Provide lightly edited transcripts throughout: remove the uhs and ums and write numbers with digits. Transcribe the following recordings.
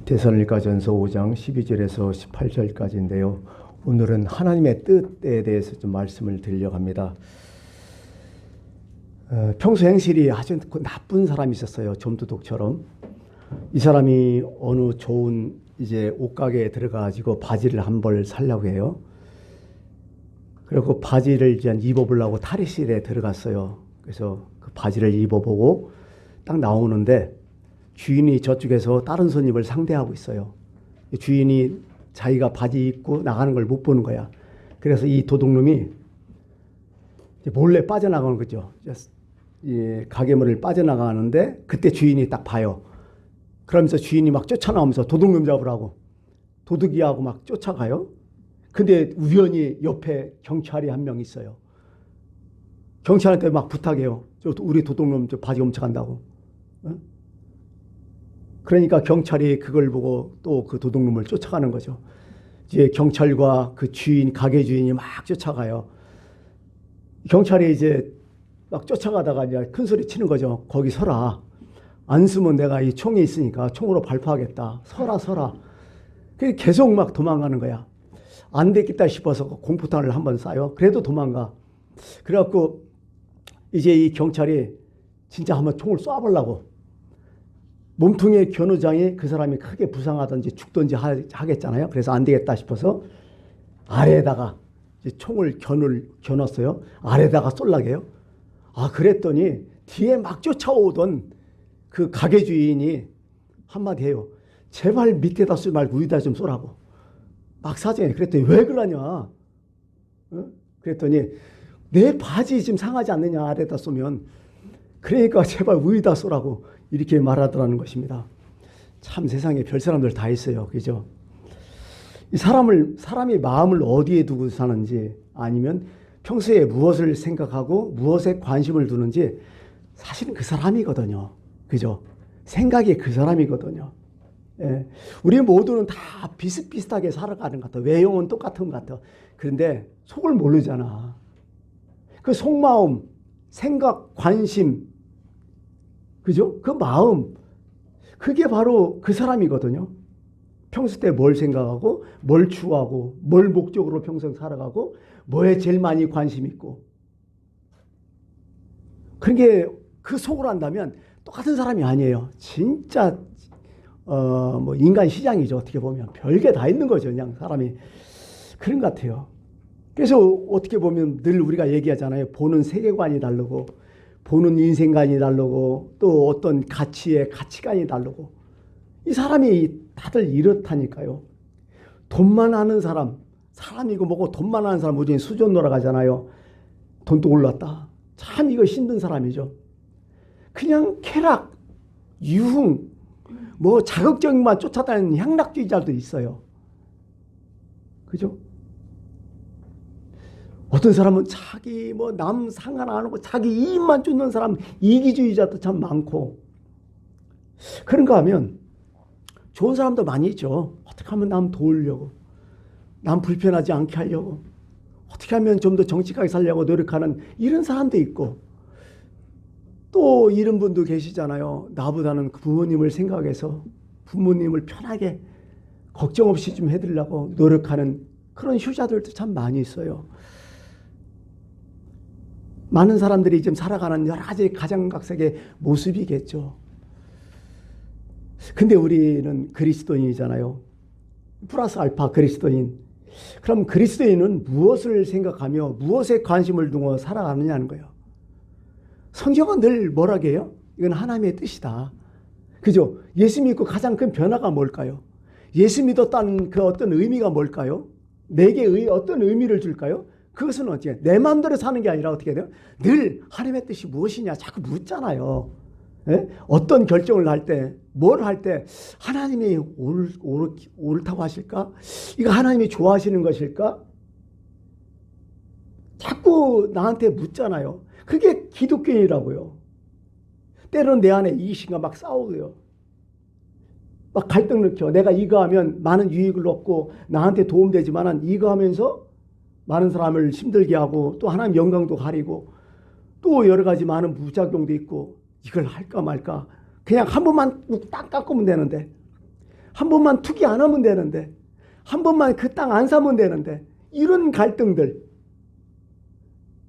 데살로니가전서 5장 12절에서 18절까지인데요. 오늘은 하나님의 뜻에 대해서 좀 말씀을 드리려고 합니다. 평소 행실이 아주 나쁜 사람이 있었어요. 점도독처럼. 이 사람이 어느 좋은 이제 옷가게에 들어가가지고 바지를 한 벌 사려고 해요. 그리고 바지를 이제 입어보려고 탈의실에 들어갔어요. 그래서 그 바지를 입어보고 딱 나오는데 주인이 저쪽에서 다른 손님을 상대하고 있어요. 주인이 자기가 바지 입고 나가는 걸 못 보는 거야. 그래서 이 도둑놈이 몰래 빠져나가는 거죠. 가게문을 빠져나가는데 그때 주인이 딱 봐요. 그러면서 주인이 막 쫓아나오면서 도둑놈 잡으라고 도둑이하고 막 쫓아가요. 근데 우연히 옆에 경찰이 한 명 있어요. 경찰한테 막 부탁해요. 우리 도둑놈 저 바지 훔쳐간다고. 어? 그러니까 경찰이 그걸 보고 또 그 도둑놈을 쫓아가는 거죠. 이제 경찰과 그 주인, 가게 주인이 막 쫓아가요. 경찰이 이제 막 쫓아가다가 이제 큰 소리 치는 거죠. 거기 서라. 안 쓰면 내가 이 총이 있으니까 총으로 발포하겠다. 서라, 서라. 그래서 계속 막 도망가는 거야. 안 되겠다 싶어서 공포탄을 한번 쏴요. 그래도 도망가. 그래갖고 이제 이 경찰이 진짜 한번 총을 쏴보려고. 몸통의 견우장이 그 사람이 크게 부상하든지 죽든지 하겠잖아요. 그래서 안 되겠다 싶어서 아래에다가 총을 겨눴어요. 아래에다가 쏠라고 해요. 그랬더니 뒤에 막 쫓아오던 그 가게 주인이 한마디 해요. 제발 밑에다 쏘지 말고 위에다 좀 쏘라고. 막 사정해. 그랬더니 왜 그러냐. 어? 그랬더니 내 바지 지금 상하지 않느냐 아래에다 쏘면. 그러니까 제발 위에다 쏘라고 이렇게 말하더라는 것입니다. 참 세상에 별 사람들 다 있어요. 그죠? 이 사람이 마음을 어디에 두고 사는지 아니면 평소에 무엇을 생각하고 무엇에 관심을 두는지 사실은 그 사람이거든요. 그죠? 생각이 그 사람이거든요. 예. 우리 모두는 다 비슷비슷하게 살아가는 것 같아. 외형은 똑같은 것 같아. 그런데 속을 모르잖아. 그 속마음, 생각, 관심, 그죠? 그 마음, 그게 바로 그 사람이거든요. 평소 때 뭘 생각하고, 뭘 추구하고, 뭘 목적으로 평생 살아가고, 뭐에 제일 많이 관심 있고. 그런 게 그 속으로 한다면 똑같은 사람이 아니에요. 진짜 뭐 인간 시장이죠. 어떻게 보면 별게 다 있는 거죠. 그냥 사람이 그런 것 같아요. 그래서 어떻게 보면 늘 우리가 얘기하잖아요. 보는 세계관이 다르고 보는 인생관이 다르고 또 어떤 가치관이 다르고 이 사람이 다들 이렇다니까요. 돈만 아는 사람이고 뭐고 돈만 아는 사람 우리는 수전 놀아가잖아요. 돈도 올랐다. 참 이거 힘든 사람이죠. 그냥 쾌락, 유흥, 뭐 자극적인 것만 쫓아다니는 향락주의자도 있어요. 그죠? 어떤 사람은 자기 뭐 남 상관 안 하고 자기 이익만 쫓는 사람 이기주의자도 참 많고 그런가 하면 좋은 사람도 많이 있죠. 어떻게 하면 남 도우려고 남 불편하지 않게 하려고 어떻게 하면 좀 더 정직하게 살려고 노력하는 이런 사람도 있고 또 이런 분도 계시잖아요. 나보다는 부모님을 생각해서 부모님을 편하게 걱정 없이 좀 해드리려고 노력하는 그런 효자들도 참 많이 있어요. 많은 사람들이 지금 살아가는 여러 가지 가정각색의 모습이겠죠. 근데 우리는 그리스도인이잖아요. 플러스 알파 그리스도인. 그럼 그리스도인은 무엇을 생각하며 무엇에 관심을 두고 살아가느냐는 거예요. 성경은 늘 뭐라고 해요? 이건 하나님의 뜻이다. 그죠? 예수 믿고 가장 큰 변화가 뭘까요? 예수 믿었다는 그 어떤 의미가 뭘까요? 내게 어떤 의미를 줄까요? 그것은 어떻게 내 마음대로 사는 게 아니라 어떻게 돼요? 늘 하나님의 뜻이 무엇이냐 자꾸 묻잖아요. 예? 어떤 결정을 할 때, 뭘 할 때 하나님이 옳다고 하실까? 이거 하나님이 좋아하시는 것일까? 자꾸 나한테 묻잖아요. 그게 기독교인이라고요. 때로는 내 안에 이기심과 막 싸우고요. 막 갈등을 느껴. 내가 이거 하면 많은 유익을 얻고 나한테 도움되지만 이거 하면서 많은 사람을 힘들게 하고 또 하나님 영광도 가리고 또 여러 가지 많은 부작용도 있고 이걸 할까 말까 그냥 한 번만 딱 깎으면 되는데 한 번만 투기 안 하면 되는데, 한 번만 그 땅 안 사면 되는데, 이런 갈등들.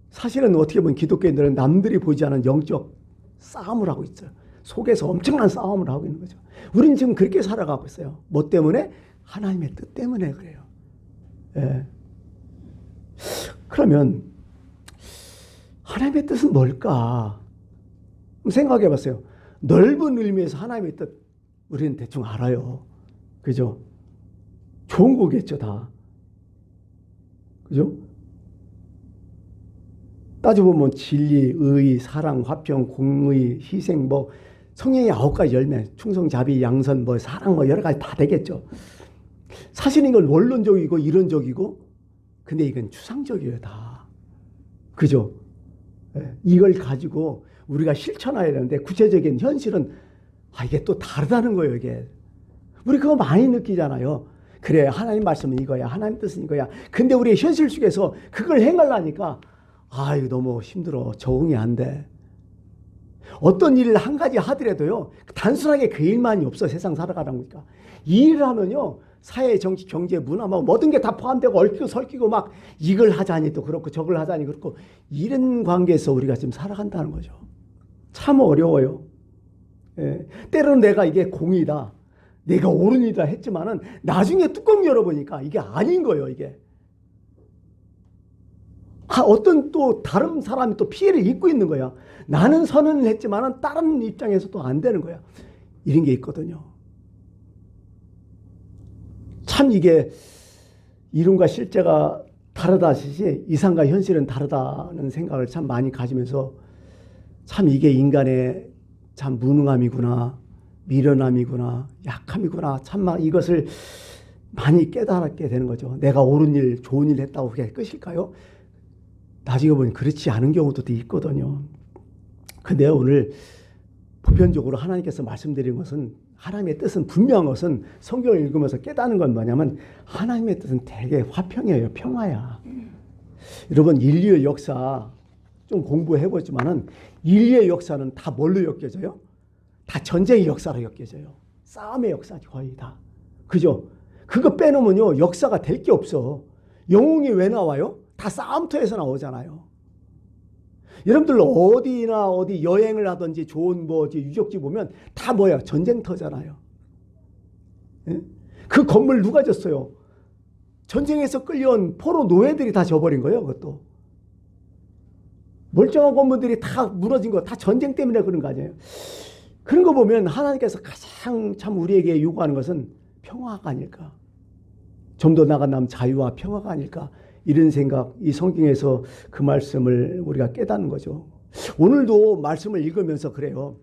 사실은 어떻게 보면 기독교인들은 남들이 보지 않은 영적 싸움을 하고 있어요. 속에서 엄청난 싸움을 하고 있는 거죠. 우리는 지금 그렇게 살아가고 있어요. 뭐 때문에? 하나님의 뜻 때문에 그래요. 예. 그러면 하나님의 뜻은 뭘까? 생각해 봤어요. 넓은 의미에서 하나님의 뜻 우리는 대충 알아요. 그죠? 좋은 거겠죠, 다. 그죠? 따져보면 진리, 의, 사랑, 화평, 공의, 희생, 뭐 성령의 9가지 열매, 충성, 자비, 양선, 뭐 사랑, 뭐 여러 가지 다 되겠죠. 사실 이건 원론적이고 이론적이고, 근데 이건 추상적이에요, 다. 그죠? 이걸 가지고 우리가 실천해야 되는데 구체적인 현실은 이게 또 다르다는 거예요, 이게. 우리 그거 많이 느끼잖아요. 그래, 하나님 말씀은 이거야, 하나님 뜻은 이거야. 근데 우리 현실 속에서 그걸 행하려니까 이거 너무 힘들어, 적응이 안 돼. 어떤 일을 한 가지 하더라도요, 단순하게 그 일만이 없어, 세상 살아가다 보니까. 이 일을 하면요, 사회, 정치, 경제, 문화, 뭐 모든 게 다 포함되고 얽히고 설키고 막 이걸 하자니 또 그렇고 저걸 하자니 그렇고, 이런 관계에서 우리가 지금 살아간다는 거죠. 참 어려워요. 예. 때로는 내가 이게 공이다, 내가 옳은 일이다 했지만은 나중에 뚜껑 열어보니까 이게 아닌 거예요, 이게. 어떤 또 다른 사람이 또 피해를 입고 있는 거야. 나는 선언을 했지만은 다른 입장에서 또 안 되는 거야. 이런 게 있거든요. 참 이게 이론과 실제가 다르다시피 이상과 현실은 다르다는 생각을 참 많이 가지면서, 참 이게 인간의 참 무능함이구나, 미련함이구나, 약함이구나, 참 이것을 많이 깨달게 되는 거죠. 내가 옳은 일, 좋은 일 했다고 그게 끝일까요? 나중에 보면 그렇지 않은 경우도 있거든요. 근데 오늘 보편적으로 하나님께서 말씀드린 것은, 하나님의 뜻은 분명한 것은 성경을 읽으면서 깨닫는 건 뭐냐면, 하나님의 뜻은 되게 화평이에요. 평화야. 여러분, 인류의 역사 좀 공부해보지만은 인류의 역사는 다 뭘로 엮여져요? 다 전쟁의 역사로 엮여져요. 싸움의 역사지, 거의 다. 그죠? 그거 빼놓으면요, 역사가 될 게 없어. 영웅이 왜 나와요? 다 싸움터에서 나오잖아요. 여러분들 어디나 어디 여행을 하든지 좋은 뭐 유적지 보면 다 뭐야? 전쟁터잖아요. 예? 그 건물 누가 졌어요? 전쟁에서 끌려온 포로 노예들이 다 져버린 거예요, 그것도. 멀쩡한 건물들이 다 무너진 거 다 전쟁 때문에 그런 거 아니에요? 그런 거 보면 하나님께서 가장 참 우리에게 요구하는 것은 평화가 아닐까. 좀 더 나아가면 자유와 평화가 아닐까. 이런 생각, 이 성경에서 그 말씀을 우리가 깨닫는 거죠. 오늘도 말씀을 읽으면서 그래요.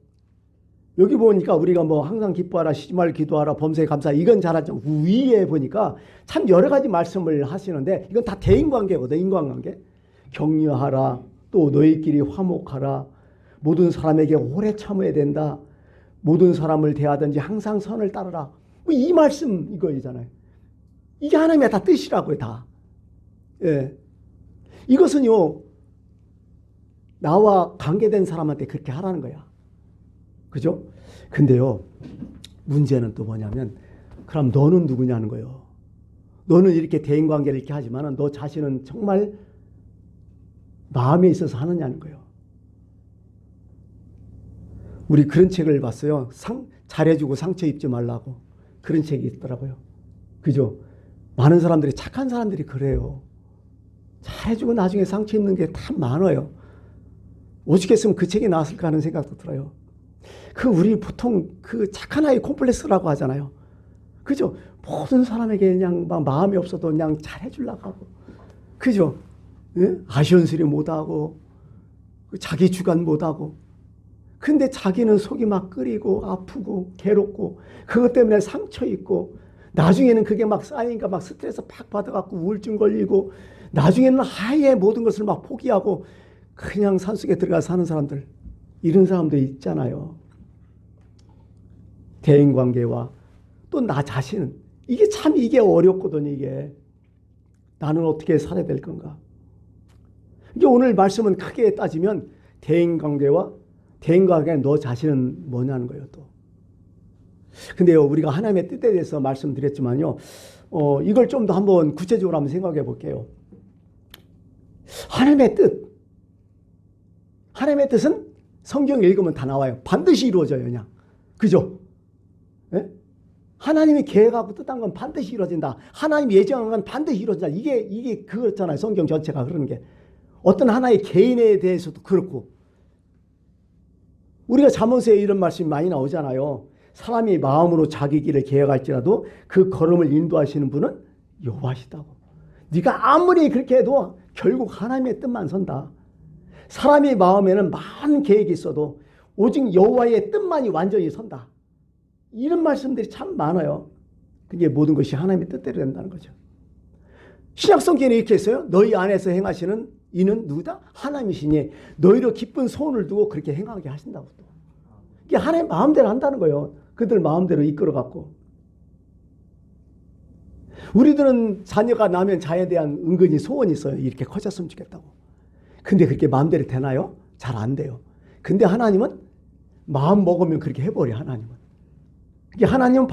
여기 보니까 우리가 뭐 항상 기뻐하라, 쉬지 말고 기도하라, 범사에 감사, 이건 잘하죠. 위에 보니까 참 여러 가지 말씀을 하시는데, 이건 다 대인관계거든, 인간관계. 격려하라, 또 너희끼리 화목하라, 모든 사람에게 오래 참아야 된다, 모든 사람을 대하든지 항상 선을 따르라. 이 말씀 이거잖아요. 이게 하나님의 다 뜻이라고요, 다. 예. 이것은요, 나와 관계된 사람한테 그렇게 하라는 거야. 그죠? 근데요, 문제는 또 뭐냐면, 그럼 너는 누구냐는 거예요. 너는 이렇게 대인관계를 이렇게 하지만 너 자신은 정말 마음에 있어서 하느냐는 거예요. 우리 그런 책을 봤어요. 잘해주고 상처 입지 말라고. 그런 책이 있더라고요. 그죠? 많은 사람들이, 착한 사람들이 그래요. 잘해주고 나중에 상처 입는 게 참 많아요. 오죽했으면 그 책이 나왔을까 하는 생각도 들어요. 우리 보통 그 착한 아이 콤플렉스라고 하잖아요. 그죠? 모든 사람에게 그냥 막 마음이 없어도 그냥 잘해주려고 하고. 그죠? 예? 아쉬운 소리 못하고, 자기 주관 못하고. 근데 자기는 속이 막 끓이고, 아프고, 괴롭고, 그것 때문에 상처 입고, 나중에는 그게 막 쌓이니까 막 스트레스 팍 받아갖고 우울증 걸리고, 나중에는 아예 모든 것을 막 포기하고 그냥 산속에 들어가 사는 사람들, 이런 사람도 있잖아요. 대인관계와 또 나 자신, 이게 어렵거든요. 이게 나는 어떻게 살아야 될 건가. 이게 오늘 말씀은 크게 따지면 대인관계와 너 자신은 뭐냐는 거예요. 또 근데요, 우리가 하나님의 뜻에 대해서 말씀드렸지만요, 이걸 좀 더 한번 구체적으로 한번 생각해 볼게요. 하나님의 뜻. 하나님의 뜻은 성경 읽으면 다 나와요. 반드시 이루어져요, 그냥. 그죠? 예? 하나님이 계획하고 뜻한 건 반드시 이루어진다. 하나님이 예정한 건 반드시 이루어진다. 이게 그렇잖아요. 성경 전체가 그러는 게. 어떤 하나의 개인에 대해서도 그렇고. 우리가 잠언서에 이런 말씀이 많이 나오잖아요. 사람이 마음으로 자기 길을 계획할지라도 그 걸음을 인도하시는 분은 여호와시다고. 네가 아무리 그렇게 해도 결국 하나님의 뜻만 선다. 사람의 마음에는 많은 계획이 있어도 오직 여호와의 뜻만이 완전히 선다. 이런 말씀들이 참 많아요. 그게 모든 것이 하나님의 뜻대로 된다는 거죠. 신약성경에 이렇게 했어요. 너희 안에서 행하시는 이는 누구다? 하나님이시니 너희로 기쁜 소원을 두고 그렇게 행하게 하신다고. 이게 하나님 마음대로 한다는 거예요. 그들 마음대로 이끌어갖고. 우리들은 자녀가 나면 자에 대한 은근히 소원이 있어요. 이렇게 커졌으면 좋겠다고. 근데 그렇게 마음대로 되나요? 잘 안 돼요. 근데 하나님은 마음 먹으면 그렇게 해버려. 하나님은. 하나님은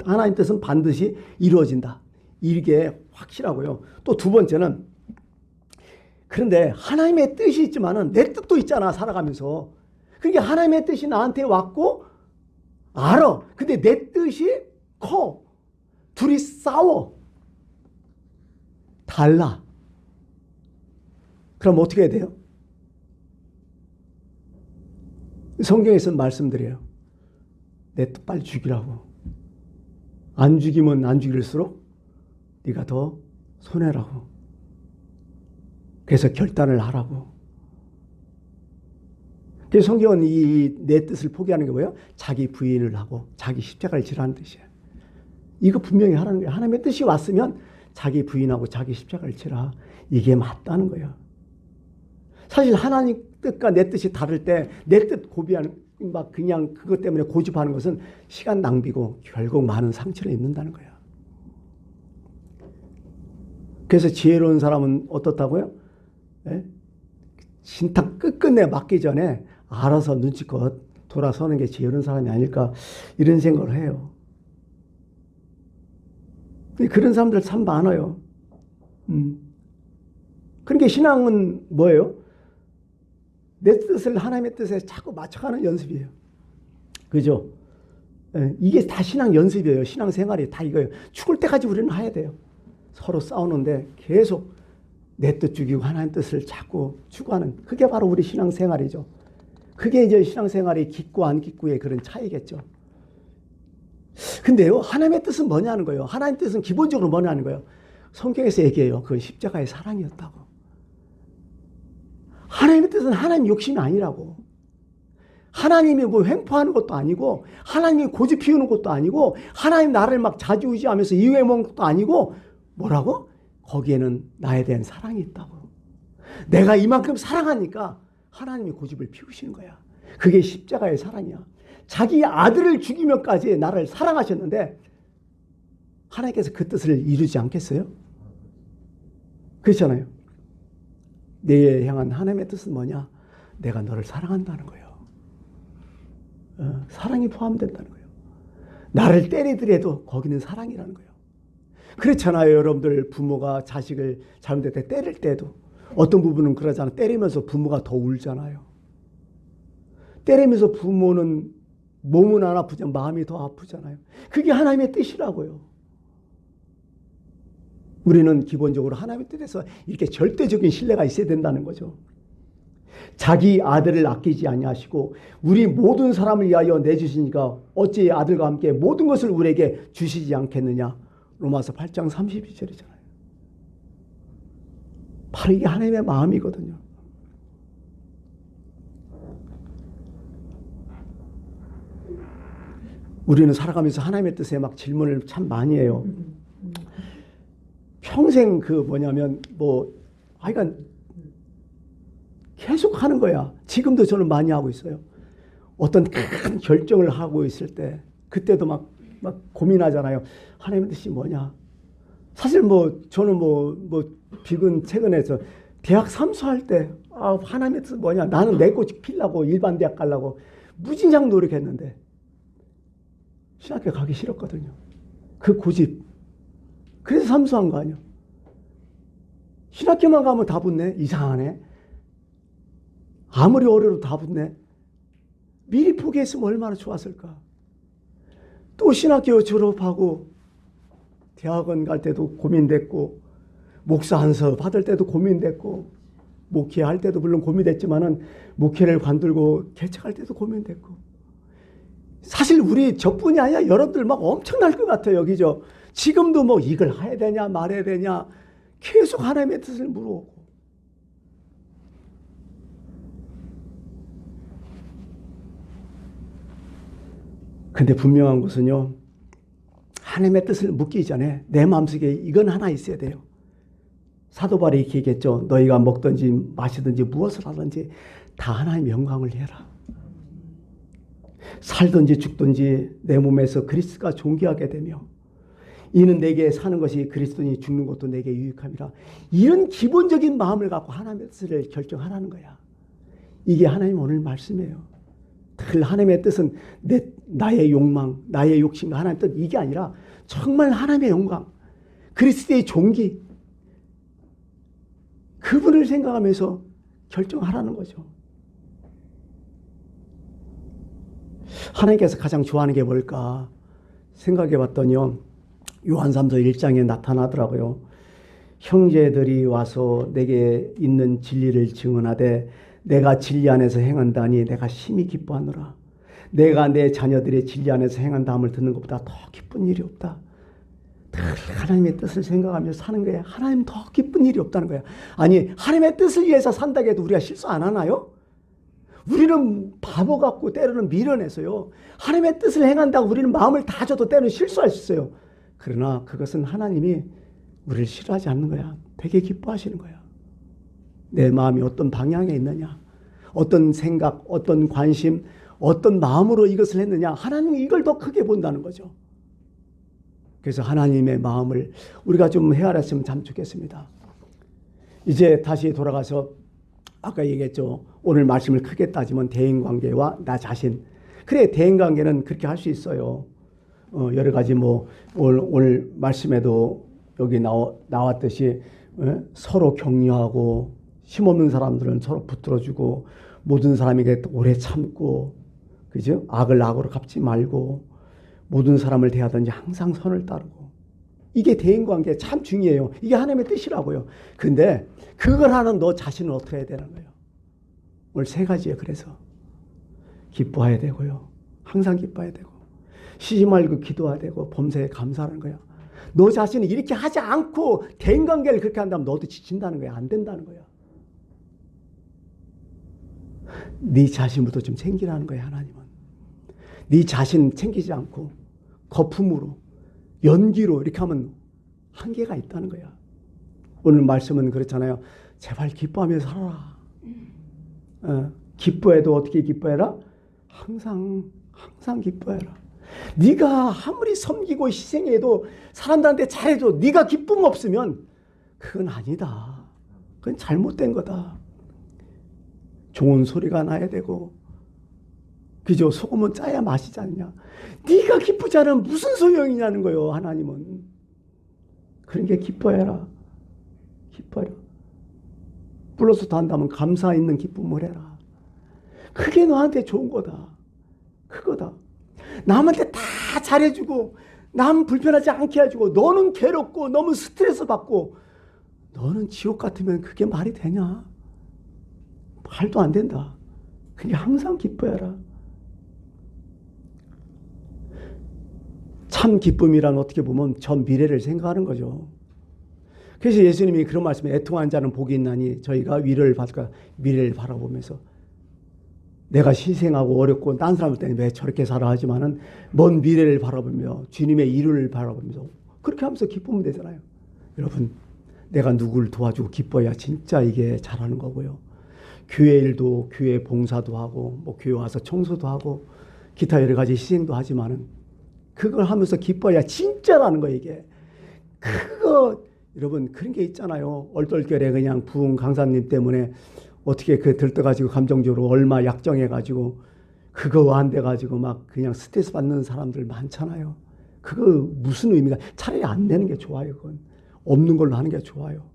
하나님 뜻은 반드시 이루어진다. 이게 확실하고요. 또 두 번째는, 그런데 하나님의 뜻이 있지만은 내 뜻도 있잖아, 살아가면서. 그러니까 하나님의 뜻이 나한테 왔고 알아. 근데 내 뜻이 커. 둘이 싸워. 달라. 그럼 어떻게 해야 돼요? 성경에서는 말씀드려요. 내 뜻 빨리 죽이라고. 안 죽이면 안 죽일수록 네가 더 손해라고. 그래서 결단을 하라고. 그래서 성경은 이 내 뜻을 포기하는 게 뭐예요? 자기 부인을 하고 자기 십자가를 지라는 뜻이에요. 이거 분명히 하라는 거예요. 하나님의 뜻이 왔으면 자기 부인하고 자기 십자가를 지라. 이게 맞다는 거예요. 사실 하나님 뜻과 내 뜻이 다를 때 내 뜻 고비하는, 막 그냥 그것 때문에 고집하는 것은 시간 낭비고 결국 많은 상처를 입는다는 거예요. 그래서 지혜로운 사람은 어떻다고요? 예? 신탁 끝끝내 맞기 전에 알아서 눈치껏 돌아서는 게 지혜로운 사람이 아닐까, 이런 생각을 해요. 그런 사람들 참 많아요. 그러니까 신앙은 뭐예요? 내 뜻을 하나님의 뜻에 자꾸 맞춰가는 연습이에요. 그죠? 예, 이게 다 신앙 연습이에요. 신앙 생활이 다 이거예요. 죽을 때까지 우리는 해야 돼요. 서로 싸우는데 계속 내 뜻 죽이고 하나님 뜻을 자꾸 추구하는, 그게 바로 우리 신앙 생활이죠. 그게 이제 신앙 생활이 깊고 안 깊고의 그런 차이겠죠. 근데요, 하나님의 뜻은 뭐냐는 거예요. 하나님 뜻은 기본적으로 뭐냐는 거예요. 성경에서 얘기해요. 그건 십자가의 사랑이었다고. 하나님의 뜻은 하나님 욕심이 아니라고. 하나님이 뭐 횡포하는 것도 아니고, 하나님이 고집 피우는 것도 아니고, 하나님 나를 막 자주우지하면서 이유해 먹는 것도 아니고, 뭐라고? 거기에는 나에 대한 사랑이 있다고. 내가 이만큼 사랑하니까 하나님이 고집을 피우시는 거야. 그게 십자가의 사랑이야. 자기 아들을 죽이면까지 나를 사랑하셨는데 하나님께서 그 뜻을 이루지 않겠어요? 그렇잖아요. 내에 향한 하나님의 뜻은 뭐냐? 내가 너를 사랑한다는 거예요. 사랑이 포함된다는 거예요. 나를 때리더라도 거기는 사랑이라는 거예요. 그렇잖아요. 여러분들 부모가 자식을 잘못될 때 때릴 때도 어떤 부분은 그러잖아요. 때리면서 부모가 더 울잖아요. 때리면서 부모는 몸은 안 아프지만 마음이 더 아프잖아요. 그게 하나님의 뜻이라고요. 우리는 기본적으로 하나님의 뜻에서 이렇게 절대적인 신뢰가 있어야 된다는 거죠. 자기 아들을 아끼지 아니하시고 우리 모든 사람을 위하여 내주시니까 어찌 아들과 함께 모든 것을 우리에게 주시지 않겠느냐. 로마서 8장 32절이잖아요. 바로 이게 하나님의 마음이거든요. 우리는 살아가면서 하나님의 뜻에 막 질문을 참 많이 해요. 평생 하여간 계속 하는 거야. 지금도 저는 많이 하고 있어요. 어떤 큰 결정을 하고 있을 때, 그때도 막 고민하잖아요. 하나님의 뜻이 뭐냐? 사실 저는 비근 최근에 대학 삼수할 때, 하나님의 뜻이 뭐냐? 나는 내 꽃이 피려고 일반 대학 가려고 무진장 노력했는데, 신학교 가기 싫었거든요. 그 고집. 그래서 삼수한 거 아니야. 신학교만 가면 다 붙네. 이상하네. 아무리 어려도 다 붙네. 미리 포기했으면 얼마나 좋았을까. 또 신학교 졸업하고 대학원 갈 때도 고민됐고, 목사 안서 받을 때도 고민됐고, 목회할 때도 물론 고민됐지만은 목회를 관들고 개척할 때도 고민됐고. 사실 우리 저뿐이 아니라 여러분들 막 엄청날 것 같아요. 그죠? 지금도 뭐 이걸 해야 되냐 말해야 되냐 계속 하나님의 뜻을 물어오고. 근데 분명한 것은요, 하나님의 뜻을 묻기 전에 내 마음속에 이건 하나 있어야 돼요. 사도 바울이 이렇게 얘기했죠. 너희가 먹든지 마시든지 무엇을 하든지 다 하나님의 영광을 위해라. 살든지 죽든지 내 몸에서 그리스도가 존귀하게 되며 이는 내게 사는 것이 그리스도니 죽는 것도 내게 유익함이라. 이런 기본적인 마음을 갖고 하나님의 뜻을 결정하라는 거야. 이게 하나님 오늘 말씀이에요. 늘 하나님의 뜻은 나의 욕망, 나의 욕심과 하나님의 뜻 이게 아니라 정말 하나님의 영광, 그리스도의 존귀, 그분을 생각하면서 결정하라는 거죠. 하나님께서 가장 좋아하는 게 뭘까 생각해 봤더니요, 요한삼서 1장에 나타나더라고요. 형제들이 와서 내게 있는 진리를 증언하되 내가 진리 안에서 행한다니 내가 심히 기뻐하노라. 내가 내 자녀들의 진리 안에서 행한다함을 듣는 것보다 더 기쁜 일이 없다. 늘 하나님의 뜻을 생각하면서 사는 거야. 하나님 더 기쁜 일이 없다는 거야. 아니, 하나님의 뜻을 위해서 산다고 해도 우리가 실수 안 하나요? 우리는 바보 같고 때로는 미련해서요. 하나님의 뜻을 행한다고 우리는 마음을 다 줘도 때로는 실수할 수 있어요. 그러나 그것은 하나님이 우리를 싫어하지 않는 거야. 되게 기뻐하시는 거야. 내 마음이 어떤 방향에 있느냐, 어떤 생각, 어떤 관심, 어떤 마음으로 이것을 했느냐, 하나님이 이걸 더 크게 본다는 거죠. 그래서 하나님의 마음을 우리가 좀 헤아렸으면 참 좋겠습니다. 이제 다시 돌아가서 아까 얘기했죠. 오늘 말씀을 크게 따지면 대인관계와 나 자신. 그래, 대인관계는 그렇게 할 수 있어요. 여러 가지 뭐 오늘 말씀에도 여기 나왔듯이 서로 격려하고 힘없는 사람들은 서로 붙들어주고 모든 사람에게 오래 참고, 그죠? 악을 악으로 갚지 말고 모든 사람을 대하든지 항상 선을 따르고. 이게 대인관계 참 중요해요. 이게 하나님의 뜻이라고요. 근데 그걸 하는 너 자신은 어떻게 해야 되는 거예요? 오늘 세 가지예요. 그래서 기뻐해야 되고요. 항상 기뻐해야 되고, 쉬지 말고 기도해야 되고, 범사에 감사하는 거야. 너 자신이 이렇게 하지 않고 대인관계를 그렇게 한다면 너도 지친다는 거야. 안 된다는 거야. 네 자신부터 좀 챙기라는 거야. 하나님은 네 자신 챙기지 않고 거품으로 연기로 이렇게 하면 한계가 있다는 거야. 오늘 말씀은 그렇잖아요. 제발 기뻐하며 살아라. 기뻐해도 어떻게 기뻐해라? 항상 기뻐해라. 네가 아무리 섬기고 희생해도 사람들한테 잘해도 네가 기쁨 없으면 그건 아니다. 그건 잘못된 거다. 좋은 소리가 나야 되고, 그죠? 소금은 짜야 맛이지 않냐. 네가 기쁘지 않으면 무슨 소용이냐는 거예요. 하나님은. 그런 게 기뻐해라. 기뻐해라. 불러서 한다면 감사 있는 기쁨을 해라. 그게 너한테 좋은 거다. 그거다. 남한테 다 잘해주고 남 불편하지 않게 해주고 너는 괴롭고 너무 스트레스 받고 너는 지옥 같으면 그게 말이 되냐? 말도 안 된다. 그게 항상 기뻐해라. 참 기쁨이란 어떻게 보면 전 미래를 생각하는 거죠. 그래서 예수님이 그런 말씀에 애통한 자는 복이 있나니 저희가 위로를 받을까, 미래를 바라보면서 내가 희생하고 어렵고 딴 사람들 때문에 왜 저렇게 살아 하지만은 먼 미래를 바라보며 주님의 이루를 바라보면서 그렇게 하면서 기쁘면 되잖아요. 여러분, 내가 누구를 도와주고 기뻐야 진짜 이게 잘하는 거고요. 교회 일도, 교회 봉사도 하고, 뭐 교회 와서 청소도 하고, 기타 여러 가지 희생도 하지만은 그걸 하면서 기뻐야 진짜라는 거예요, 이게. 그거, 여러분, 그런 게 있잖아요. 얼떨결에 그냥 부흥 강사님 때문에 어떻게 그 들떠가지고 감정적으로 얼마 약정해가지고 그거 안 돼가지고 막 그냥 스트레스 받는 사람들 많잖아요. 그거 무슨 의미가, 차라리 안 되는 게 좋아요. 그건 없는 걸로 하는 게 좋아요.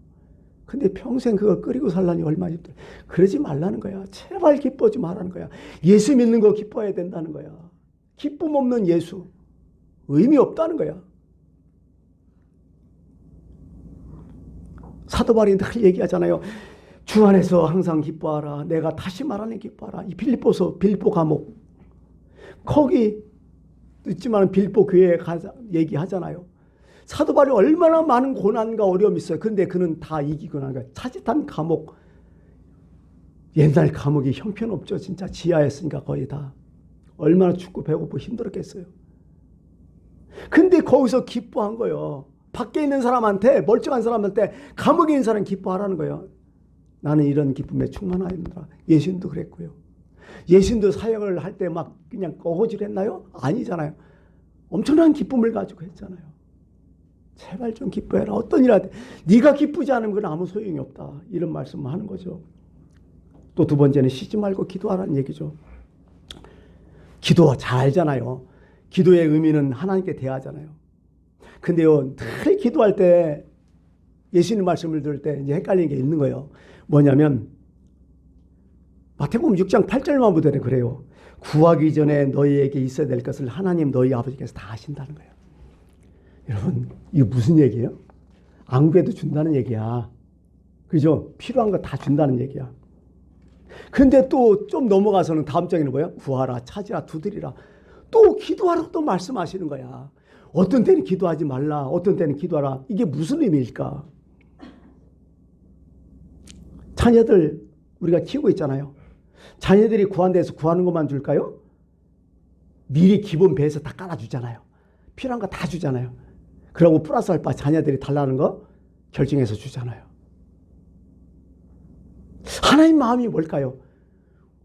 근데 평생 그걸 끓이고 살라니 얼마나 힘들어. 그러지 말라는 거야. 제발 기뻐하지 말라는 거야. 예수 믿는 거 기뻐해야 된다는 거야. 기쁨 없는 예수 의미 없다는 거야. 사도 바울이 늘 얘기하잖아요. 주 안에서 항상 기뻐하라. 내가 다시 말하니 기뻐하라. 이 빌립보 감옥 거기 있지만 빌립보 교회에 가서 얘기하잖아요. 사도 바울이 얼마나 많은 고난과 어려움이 있어요. 그런데 그는 다 이기고 난 거야. 차짓한 감옥. 옛날 감옥이 형편없죠. 진짜 지하였으니까 거의 다. 얼마나 춥고 배고프고 힘들었겠어요. 근데 거기서 기뻐한 거예요. 밖에 있는 사람한테, 멀쩡한 사람한테 감옥에 있는 사람 기뻐하라는 거예요. 나는 이런 기쁨에 충만하였노라. 예수님도 그랬고요. 예수님도 사역을 할 때 막 그냥 어거지했나요? 아니잖아요. 엄청난 기쁨을 가지고 했잖아요. 제발 좀 기뻐해라. 어떤 일 하든 네가 기쁘지 않으면 그건 아무 소용이 없다. 이런 말씀을 하는 거죠. 또 두 번째는 쉬지 말고 기도하라는 얘기죠. 기도 잘 알잖아요. 기도의 의미는 하나님께 대하잖아요. 근데요, 늘 기도할 때 예수님 말씀을 들을 때 이제 헷갈리는 게 있는 거예요. 뭐냐면 마태복음 6장 8절만 보더니 그래요. 구하기 전에 너희에게 있어야 될 것을 하나님 너희 아버지께서 다 하신다는 거예요. 여러분, 이거 무슨 얘기예요? 안 구해도 준다는 얘기야. 그죠? 필요한 거 다 준다는 얘기야. 근데 또 좀 넘어가서는 다음 장에는 뭐예요? 구하라, 찾으라, 두드리라. 또 기도하라고 또 말씀하시는 거야. 어떤 때는 기도하지 말라, 어떤 때는 기도하라. 이게 무슨 의미일까? 자녀들 우리가 키우고 있잖아요. 자녀들이 구한 데서 구하는 것만 줄까요? 미리 기본 배에서 다 깔아주잖아요. 필요한 거 다 주잖아요. 그러고 플러스 알파 자녀들이 달라는 거 결정해서 주잖아요. 하나님 마음이 뭘까요?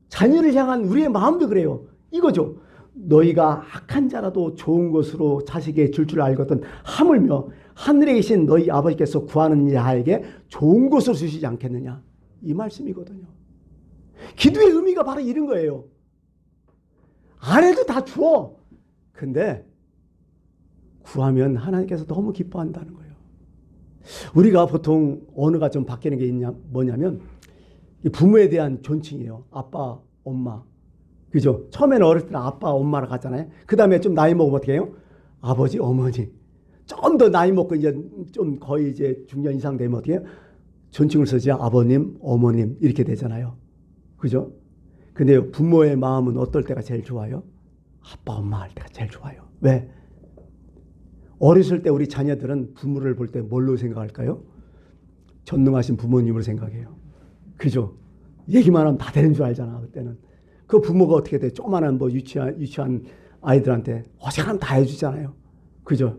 자녀를 향한 우리의 마음도 그래요. 이거죠. 너희가 악한 자라도 좋은 것으로 자식에게 줄 줄 알거든 하물며 하늘에 계신 너희 아버지께서 구하는 자에게 좋은 것을 주시지 않겠느냐. 이 말씀이거든요. 기도의 의미가 바로 이런 거예요. 안 해도 다 주어. 근데 구하면 하나님께서 너무 기뻐한다는 거예요. 우리가 보통 언어가 좀 바뀌는 게 뭐냐면 부모에 대한 존칭이에요. 아빠, 엄마. 그죠? 처음에는 어렸을 때는 아빠, 엄마라 가잖아요. 그 다음에 좀 나이 먹으면 어떻게 해요? 아버지, 어머니. 좀 더 나이 먹고 이제 좀 거의 이제 중년 이상 되면 어떻게 해요? 존칭을 쓰지 아버님, 어머님 이렇게 되잖아요. 그죠? 근데 부모의 마음은 어떨 때가 제일 좋아요? 아빠, 엄마 할 때가 제일 좋아요. 왜? 어렸을 때 우리 자녀들은 부모를 볼 때 뭘로 생각할까요? 전능하신 부모님을 생각해요. 그죠? 얘기만 하면 다 되는 줄 알잖아. 그때는. 그 부모가 어떻게 돼? 조그만한 뭐 유치한 아이들한테 어색하면 다 해주잖아요. 그죠?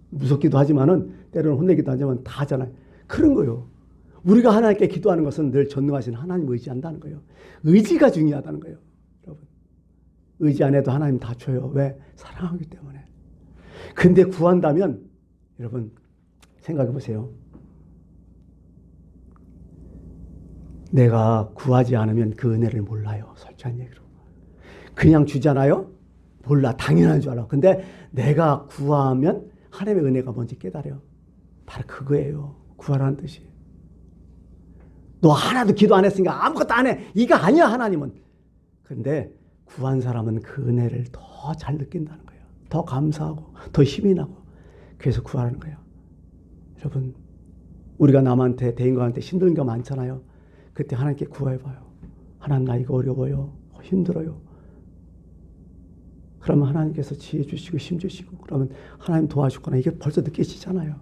무섭기도 하지만은 때로는 혼내기도 하지만 다 하잖아요. 그런 거요. 우리가 하나님께 기도하는 것은 늘 전능하신 하나님 의지한다는 거예요. 의지가 중요하다는 거예요. 여러분. 의지 안 해도 하나님 다 줘요. 왜? 사랑하기 때문에. 근데 구한다면 여러분 생각해 보세요. 내가 구하지 않으면 그 은혜를 몰라요. 솔직한 얘기로. 그냥 주잖아요. 몰라. 당연한 줄 알아. 근데 내가 구하면 하나님의 은혜가 뭔지 깨달아요. 바로 그거예요. 구하라는 뜻이. 너 하나도 기도 안 했으니까 아무것도 안 해. 이거 아니야 하나님은. 근데 구한 사람은 그 은혜를 더 잘 느낀다는 거예요. 더 감사하고 더 힘이 나고. 그래서 구하라는 거예요. 여러분 우리가 남한테 대인간한테 힘든 게 많잖아요. 그때 하나님께 구해봐요. 하나님 나 이거 어려워요. 힘들어요. 그러면 하나님께서 지혜 주시고 힘 주시고 그러면 하나님 도와주거나 이게 벌써 느껴지잖아요.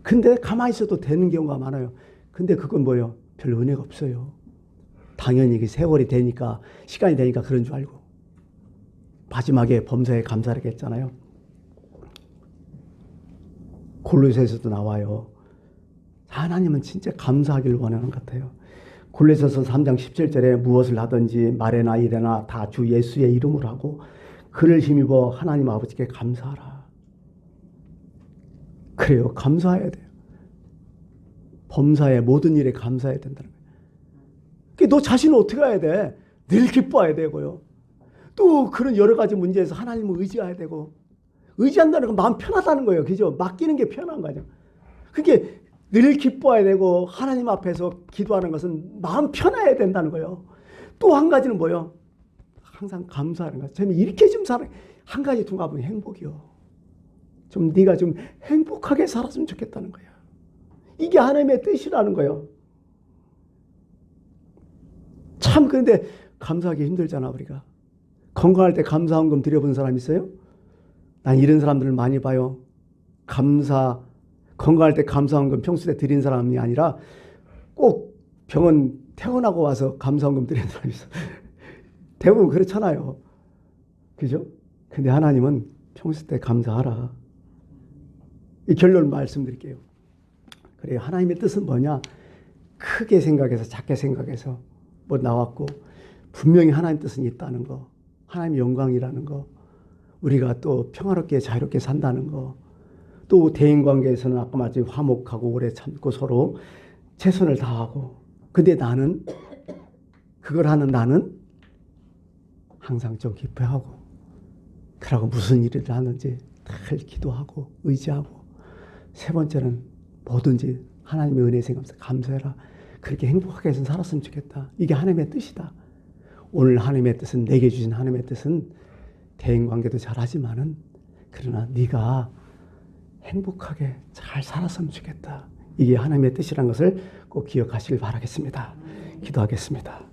근데 가만히 있어도 되는 경우가 많아요. 근데 그건 뭐예요? 별 은혜가 없어요. 당연히 이게 세월이 되니까 시간이 되니까 그런 줄 알고 마지막에 범사에 감사를 했잖아요. 골로새서도 나와요. 하나님은 진짜 감사하기를 원하는 것 같아요. 골로새서 3장 17절에 무엇을 하든지 말에나 일에나 다 주 예수의 이름으로 하고 그를 힘입어 하나님 아버지께 감사하라. 그래요. 감사해야 돼요. 범사의 모든 일에 감사해야 된다는 거예요. 너 자신은 어떻게 해야 돼? 늘 기뻐해야 되고요. 또 그런 여러 가지 문제에서 하나님을 의지해야 되고, 의지한다는 건 마음 편하다는 거예요. 그죠? 맡기는 게 편한 거죠. 그게 늘 기뻐해야 되고 하나님 앞에서 기도하는 것은 마음 편해야 된다는 거예요. 또 한 가지는 뭐예요? 항상 감사하는 거예요. 저는 이렇게 좀 살아. 한 가지 두 가지 행복이요. 좀 네가 좀 행복하게 살았으면 좋겠다는 거예요. 이게 하나님의 뜻이라는 거예요. 참 그런데 감사하기 힘들잖아 우리가. 건강할 때 감사헌금 드려본 사람 있어요? 난 이런 사람들을 많이 봐요. 건강할 때 감사헌금 평소에 드린 사람이 아니라 꼭 병원 퇴원하고 와서 감사헌금 드리는 사람이 있어요. 대부분 그렇잖아요. 그죠? 근데 하나님은 평소 때 감사하라. 이 결론을 말씀드릴게요. 그래요. 하나님의 뜻은 뭐냐? 크게 생각해서 작게 생각해서 뭐 나왔고, 분명히 하나님 뜻은 있다는 거, 하나님의 영광이라는 거, 우리가 또 평화롭게 자유롭게 산다는 거, 또 대인관계에서는 아까 말했듯이 화목하고 오래 참고 서로 최선을 다하고, 근데 나는 그걸 하는 나는 항상 좀 기뻐하고, 그러고 무슨 일을 하는지 늘 기도하고 의지하고, 세 번째는 뭐든지 하나님의 은혜 생각하면서 감사해라. 그렇게 행복하게 해서 살았으면 좋겠다. 이게 하나님의 뜻이다. 오늘 하나님의 뜻은, 내게 주신 하나님의 뜻은 대인관계도 잘하지만은 그러나 네가 행복하게 잘 살았으면 좋겠다. 이게 하나님의 뜻이라는 것을 꼭 기억하시길 바라겠습니다. 기도하겠습니다.